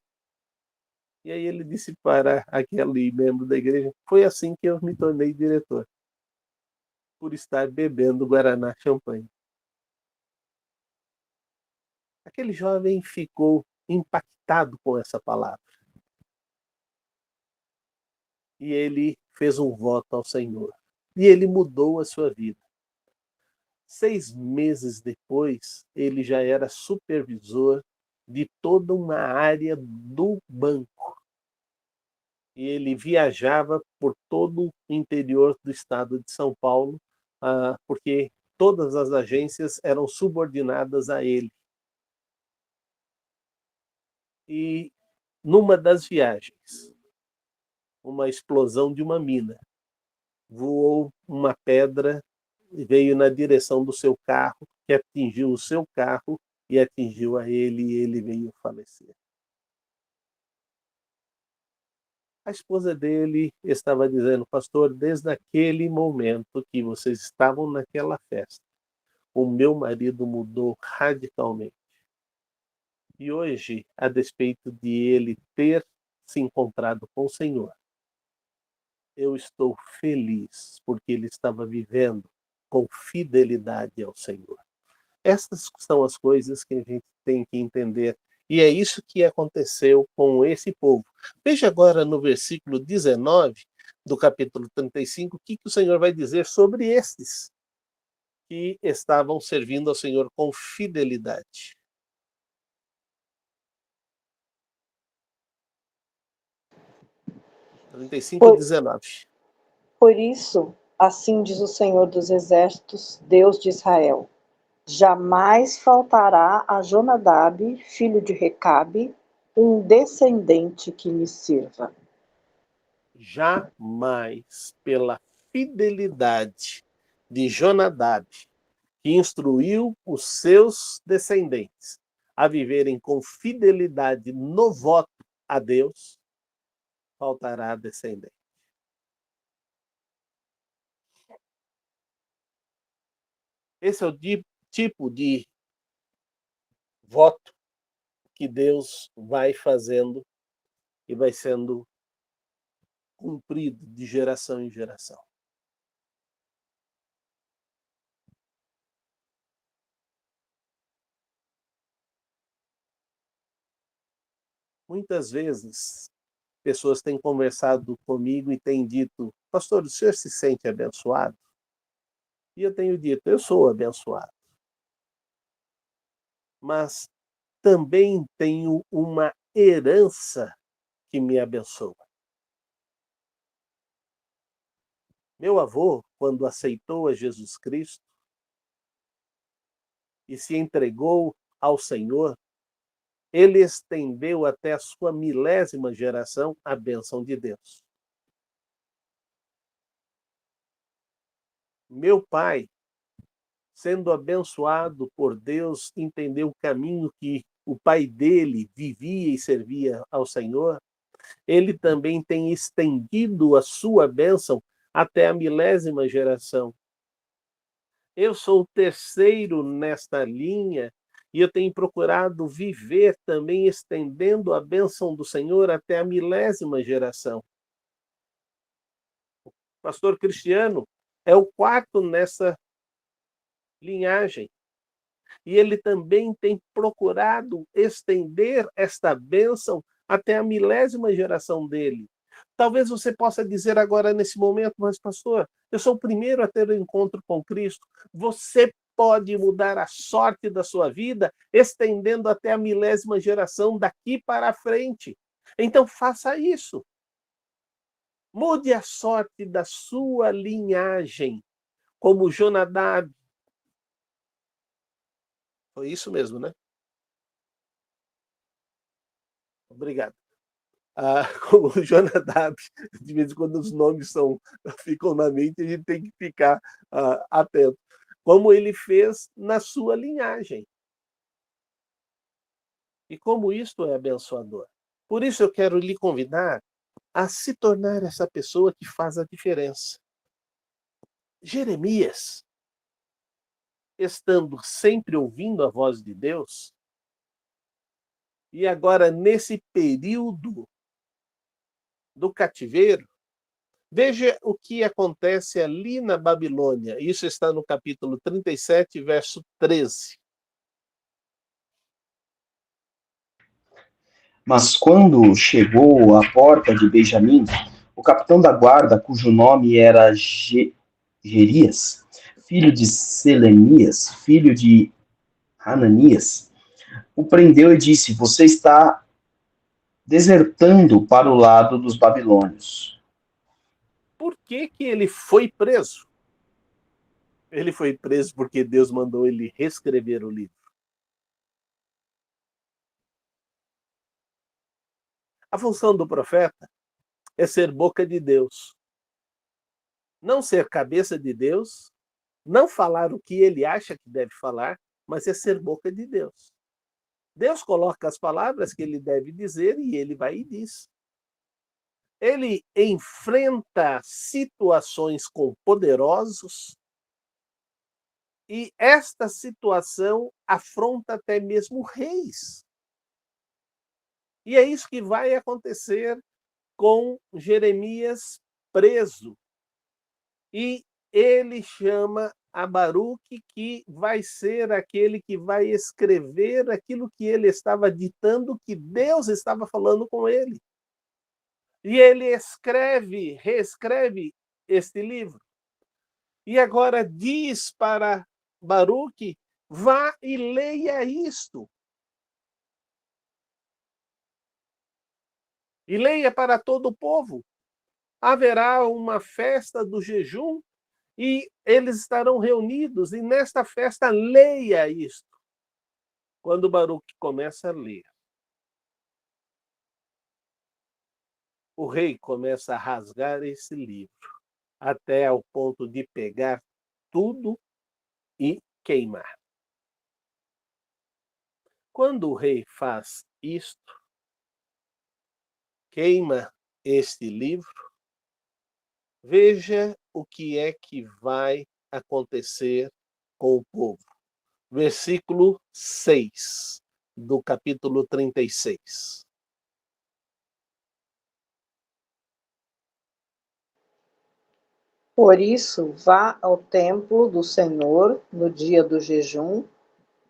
Speaker 1: E aí ele disse para aquele membro da igreja: foi assim que eu me tornei diretor, por estar bebendo Guaraná champanhe. Aquele jovem ficou impactado com essa palavra. E ele fez um voto ao Senhor. E ele mudou a sua vida. 6 meses depois, ele já era supervisor de toda uma área do banco. E ele viajava por todo o interior do estado de São Paulo, porque todas as agências eram subordinadas a ele. E numa das viagens, uma explosão de uma mina, voou uma pedra e veio na direção do seu carro, que atingiu o seu carro e atingiu a ele, e ele veio falecer. A esposa dele estava dizendo: pastor, desde aquele momento que vocês estavam naquela festa, o meu marido mudou radicalmente. E hoje, a despeito de ele ter se encontrado com o Senhor, eu estou feliz porque ele estava vivendo com fidelidade ao Senhor. Essas são as coisas que a gente tem que entender. E é isso que aconteceu com esse povo. Veja agora no versículo 19 do capítulo 35, o que o Senhor vai dizer sobre estes que estavam servindo ao Senhor com fidelidade.
Speaker 3: Por,
Speaker 1: 35:19.
Speaker 3: por isso, assim diz o Senhor dos Exércitos, Deus de Israel: jamais faltará a Jonadab, filho de Recabe, um descendente que me sirva.
Speaker 1: Jamais, pela fidelidade de Jonadab, que instruiu os seus descendentes a viverem com fidelidade no voto a Deus, faltará descendente. Esse é o tipo de voto que Deus vai fazendo e vai sendo cumprido de geração em geração. Muitas vezes, pessoas têm conversado comigo e têm dito: pastor, o senhor se sente abençoado? E eu tenho dito: eu sou abençoado. Mas também tenho uma herança que me abençoa. Meu avô, quando aceitou a Jesus Cristo e se entregou ao Senhor, ele estendeu até a sua 1000ª geração a bênção de Deus. Meu pai, sendo abençoado por Deus, entendeu o caminho que o pai dele vivia e servia ao Senhor. Ele também tem estendido a sua bênção até a 1000ª geração. Eu sou o terceiro nesta linha e eu tenho procurado viver também estendendo a bênção do Senhor até a 1000ª geração. O pastor Cristiano é o quarto nessa linhagem. E ele também tem procurado estender esta bênção até a 1000ª geração dele. Talvez você possa dizer agora nesse momento: mas pastor, eu sou o primeiro a ter o encontro com Cristo. Você pode mudar a sorte da sua vida estendendo até a 1000ª geração daqui para frente. Então faça isso. Mude a sorte da sua linhagem, como Jonadab. Foi isso mesmo, né? Obrigado. Como o Jonadab, de vez em quando os nomes ficam na mente, a gente tem que ficar atento. Como ele fez na sua linhagem. E como isto é abençoador. Por isso eu quero lhe convidar a se tornar essa pessoa que faz a diferença. Jeremias, estando sempre ouvindo a voz de Deus, e agora nesse período do cativeiro, veja o que acontece ali na Babilônia. Isso está no capítulo 37, verso 13.
Speaker 2: Mas quando chegou à porta de Benjamim, o capitão da guarda, cujo nome era Gerias, filho de Selemias, filho de Hananias, o prendeu e disse: Você está desertando para o lado dos babilônios.
Speaker 1: Por que ele foi preso? Ele foi preso porque Deus mandou ele reescrever o livro. A função do profeta é ser boca de Deus. Não ser cabeça de Deus, não falar o que ele acha que deve falar, mas é ser boca de Deus. Deus coloca as palavras que ele deve dizer e ele vai e diz. Ele enfrenta situações com poderosos e esta situação afronta até mesmo reis. E é isso que vai acontecer com Jeremias preso. E ele chama a Baruque, que vai ser aquele que vai escrever aquilo que ele estava ditando, que Deus estava falando com ele. E ele reescreve este livro. E agora diz para Baruque: vá e leia isto. E leia para todo o povo. Haverá uma festa do jejum e eles estarão reunidos, e nesta festa leia isto. Quando Baruque começa a ler, o rei começa a rasgar esse livro, até ao ponto de pegar tudo e queimar. Quando o rei faz isto, queima este livro, veja o que é que vai acontecer com o povo. Versículo 6 do capítulo 36.
Speaker 3: Por isso, vá ao templo do Senhor no dia do jejum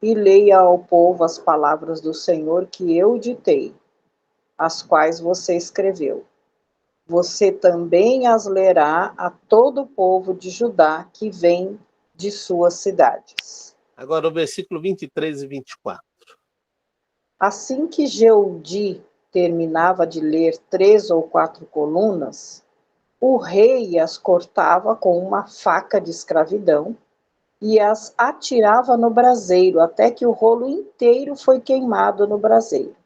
Speaker 3: e leia ao povo as palavras do Senhor que eu ditei, as quais você escreveu. Você também as lerá a todo o povo de Judá que vem de suas cidades.
Speaker 1: Agora o versículo 23 e 24.
Speaker 3: Assim que Jeudi terminava de ler 3 ou 4 colunas, o rei as cortava com uma faca de escravidão e as atirava no braseiro, até que o rolo inteiro foi queimado no braseiro.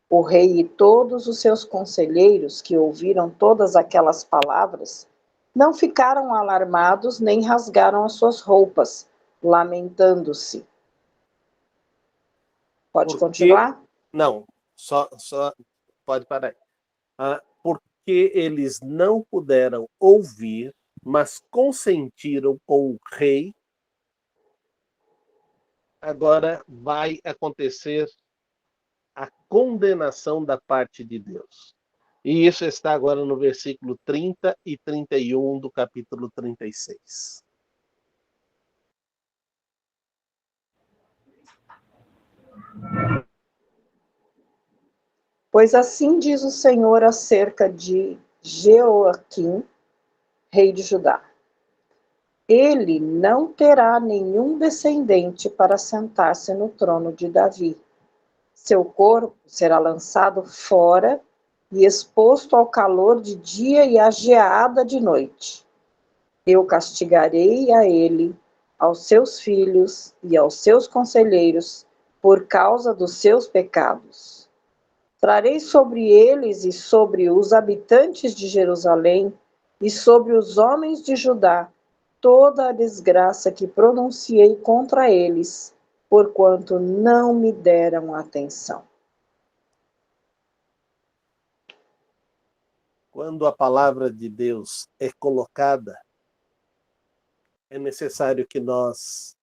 Speaker 3: O rei e todos os seus conselheiros, que ouviram todas aquelas palavras, não ficaram alarmados nem rasgaram as suas roupas, lamentando-se. Pode continuar?
Speaker 1: Não, só pode parar aí. Porque eles não puderam ouvir, mas consentiram com o rei. Agora vai acontecer a condenação da parte de Deus. E isso está agora no versículo 30 e 31 do capítulo 36.
Speaker 3: Pois assim diz o Senhor acerca de Jeoaquim, rei de Judá. Ele não terá nenhum descendente para sentar-se no trono de Davi. Seu corpo será lançado fora e exposto ao calor de dia e à geada de noite. Eu castigarei a ele, aos seus filhos e aos seus conselheiros, por causa dos seus pecados. Trarei sobre eles e sobre os habitantes de Jerusalém e sobre os homens de Judá toda a desgraça que pronunciei contra eles, porquanto não me deram atenção.
Speaker 1: Quando a palavra de Deus é colocada, é necessário que nós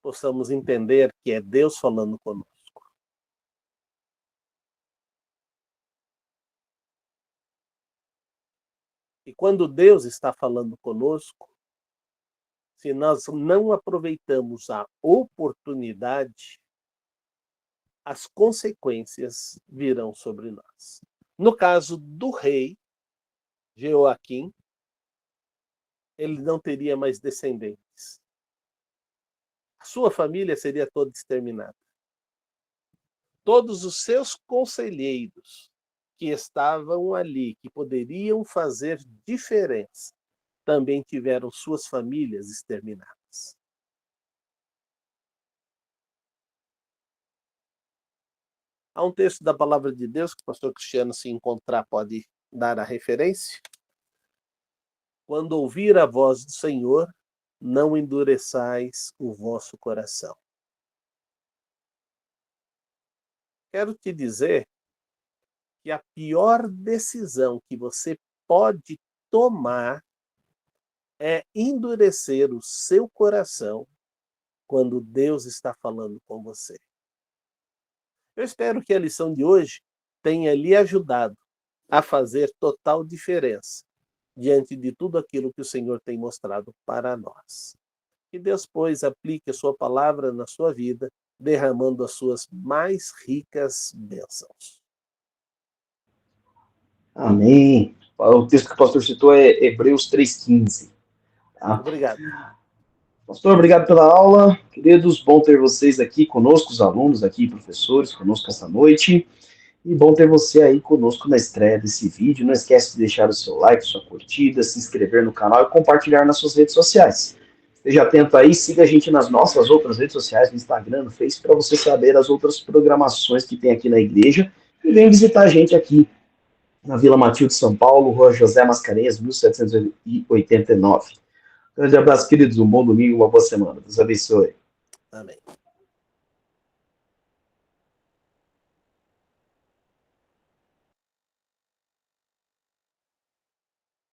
Speaker 1: possamos entender que é Deus falando conosco. E quando Deus está falando conosco, se nós não aproveitamos a oportunidade, as consequências virão sobre nós. No caso do rei Jeoaquim, ele não teria mais descendentes. A sua família seria toda exterminada. Todos os seus conselheiros que estavam ali, que poderiam fazer diferença, também tiveram suas famílias exterminadas. Há um texto da Palavra de Deus que o pastor Cristiano, se encontrar, pode dar a referência. Quando ouvir a voz do Senhor, não endureçais o vosso coração. Quero te dizer que a pior decisão que você pode tomar é endurecer o seu coração quando Deus está falando com você. Eu espero que a lição de hoje tenha lhe ajudado a fazer total diferença diante de tudo aquilo que o Senhor tem mostrado para nós. Que Deus, pois, aplique a sua palavra na sua vida, derramando as suas mais ricas bênçãos.
Speaker 2: Amém. O texto que o pastor citou é Hebreus 3,15. Tá?
Speaker 1: Obrigado.
Speaker 2: Pastor, obrigado pela aula. Queridos, bom ter vocês aqui conosco, os alunos aqui, professores, conosco essa noite. E bom ter você aí conosco na estreia desse vídeo. Não esquece de deixar o seu like, sua curtida, se inscrever no canal e compartilhar nas suas redes sociais. Esteja atento aí, siga a gente nas nossas outras redes sociais, no Instagram, no Face, para você saber as outras programações que tem aqui na igreja. E vem visitar a gente aqui na Vila Matilde, São Paulo, Rua José Mascarenhas, 1789. Grande abraço, queridos. Um bom domingo, uma boa semana. Deus abençoe.
Speaker 1: Amém.